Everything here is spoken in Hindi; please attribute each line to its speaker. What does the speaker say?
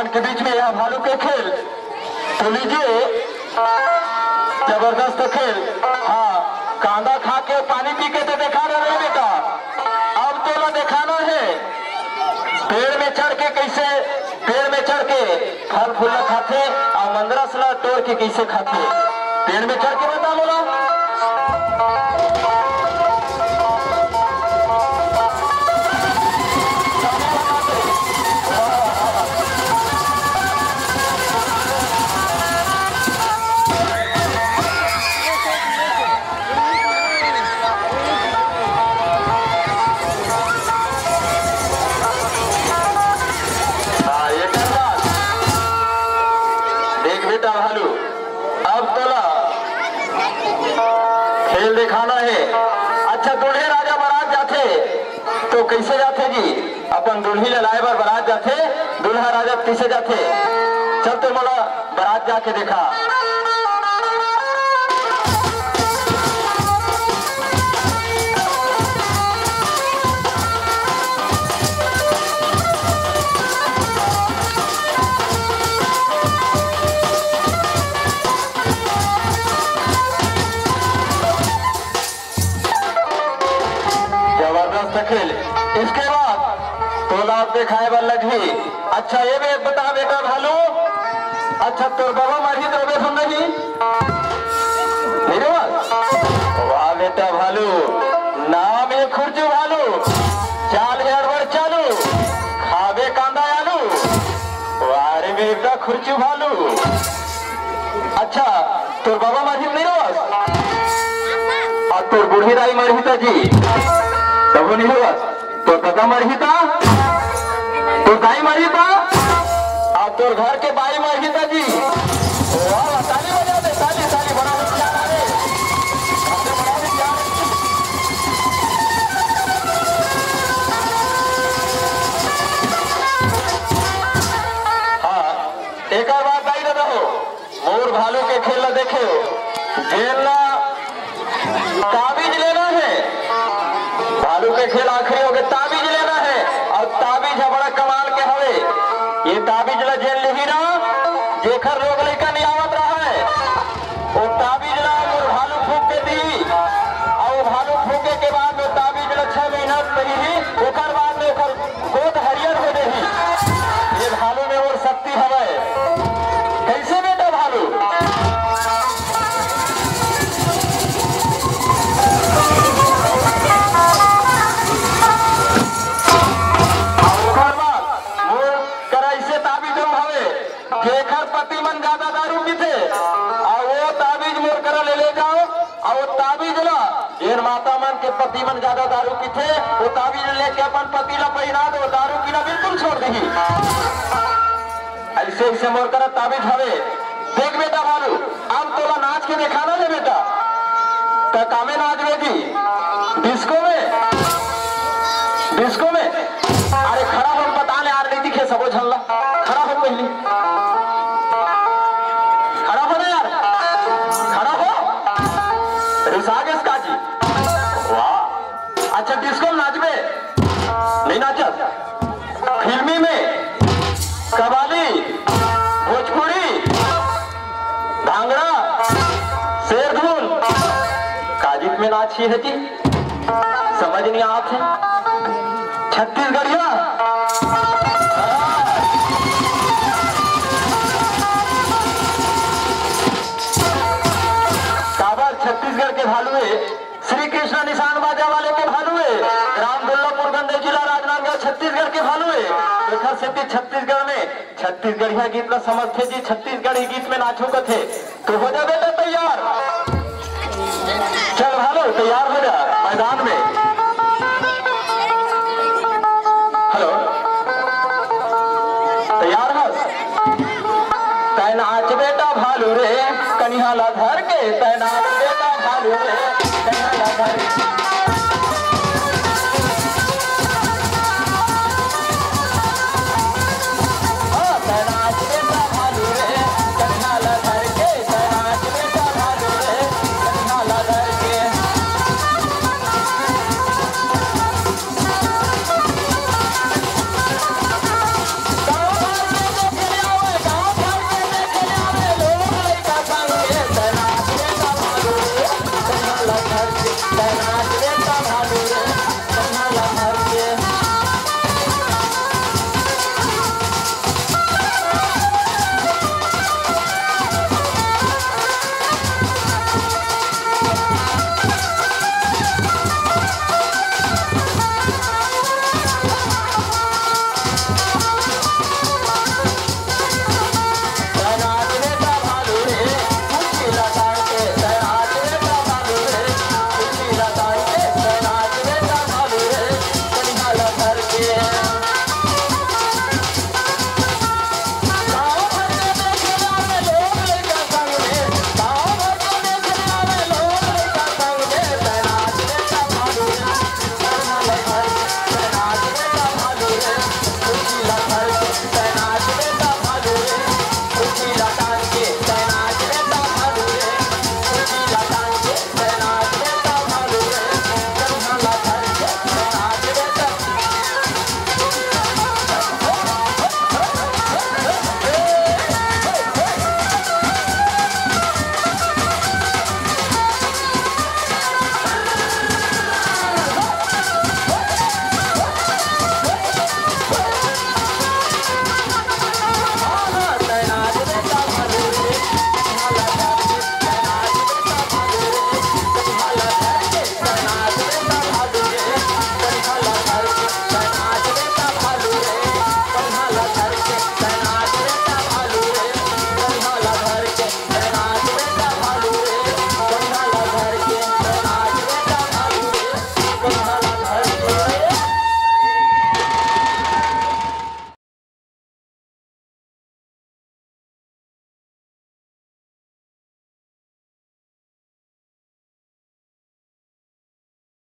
Speaker 1: मन के बीच में यह भालू के खेल तो लीजिए जबरदस्त खेल। हाँ, कांदा खा के पानी पी के तो दिखाना नहीं बेटा, अब तो ना दिखाना है पेड़ में चढ़ के कैसे, पेड़ में चढ़ के फल फूल खाते और मंदरस ला तोड़ के कैसे खाते, पेड़ में चढ़ के बता बोला। भालू अब तोला खेल दिखाना है। अच्छा, दूल्हे राजा बारात जाते तो कैसे जाते जी? अपन दुल्ही लाए बर बारात जाते, दूल्हा राजा कैसे जाते? चल तो मोला बारात जाके देखा। खेल इसके बाद तोला दिखाए बर लगी। अच्छा ये भी बता बेटा भालू, अच्छा तोर बाबा मारी तो बे सुन नहीं वाह बेटा भालू, नाम ये खुर्जू भालू, चाल गड़बड़ चालू, खावे कांदा आलू, वारे में बेटा खुर्जू भालू। अच्छा तोर बाबा मारी नहीं रोस और तोर बूढ़ी राई मरही जी तब नहीं हुआ, तो दादा मरही था, तो दाई मरही था और तोर घर के बाई मरही था जी। वाह ताली बजा दे, ताली ताली बड़ा विचार आ रहे, बड़ा विचार। हाँ एक और बात दाई दादा हो, मोर भालू के खेल देखे जेलना ताबीज लेना है, भालू के खेल आखिरी हो गए, ताबीज लेना है और ताबीज है बड़ा कमाल के हवे। ये ताबीज ला जेल ली ना जेखर रोग लेकर नहीं आवत रहा है, वो ताबीज ला और भालू फूक के दी और भालू फूके के बाद वो ताबीज ला 6 महीना रही, ओकर बाद में ओकर गोद हरियर हो रही। ये भालू में और शक्ति हवे। कैसे बेटा भालू? जेखर पति मन ज्यादा दारू पीते और वो ताबीज मोर करा ले जाओ और वो ताबीज ला जेर माता मन के पति मन ज्यादा दारू पीते वो ताबीज लेके अपन पति ला पहना दो, दारू पीना बिल्कुल छोड़ दी। ऐसे ऐसे मोर करा ताबीज हवे। देख बेटा भालू, अब तोला नाच के दिखाना ले बेटा, तो कामे नाच बेगी डिस्को में, डिस्को में। अरे खड़ा हो बता ले यार, नहीं दिखे सबो झल्ला, खड़ा हो पहले, खड़ा हो यार, खड़ा हो रिसागे इसका जी। वाह अच्छा डिस्को में नाचबे नहीं नाचत, फिल्मी में कवाली भोजपुरी भांगड़ा शेरधुन काजित में नाची है जी, समझ नहीं आते छत्तीसगढ़िया। काबर छत्तीसगढ़ के भालुए, श्री कृष्ण निशान बाजा वाले के भालुए, राम दुल्लापुर गंदे जिला राजनांदगांव छत्तीसगढ़ के भालुए। देखा से छत्तीसगढ़ में छत्तीसगढ़िया गीत ला समझते जी, छत्तीसगढ़ी गीत में नाचो का थे तो हो जा बेटा तैयार। चल भालू तैयार हो जा मैदान में। हेलो तैयार हो? तैनाच बेटा भालू रे कन्हैया ला धर के, तैनाच बेटा भालू रे कन्हैया ला धर के।